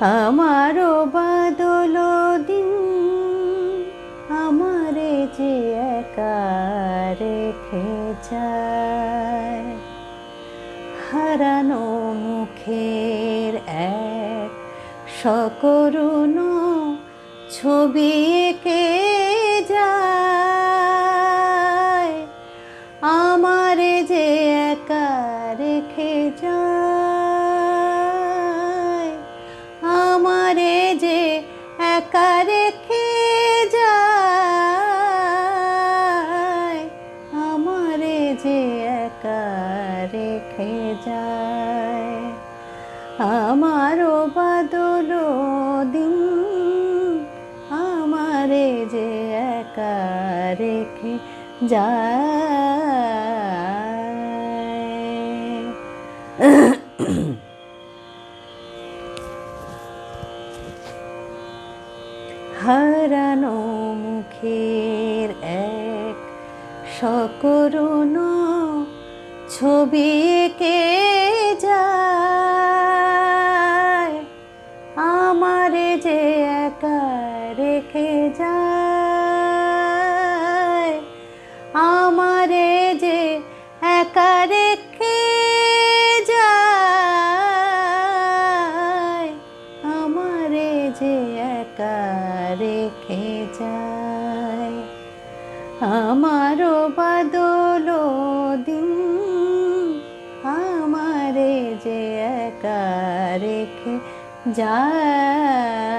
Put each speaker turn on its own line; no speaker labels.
আমারও বাদল দিন আমারে যে একা রেখে যায়, হারানো মুখের এক সকরুণ ছবি এঁকে যায়, আমারে যে একা রেখে যায়, আমারে যে একা রেখে যায়, আমারে যে একা রেখে যায়। আমারও বাদল দিন আমারে যে একা রেখে যায়। হারানো মুখের এক সকরুণ ছবি এঁকে যায়, আমারে যে একা রেখে যায়, আমারে যে একা রেখে যায়, আমারে যে একা রেখে যায়। আমারও বাদল দিন আমারে যে একা রেখে যায়।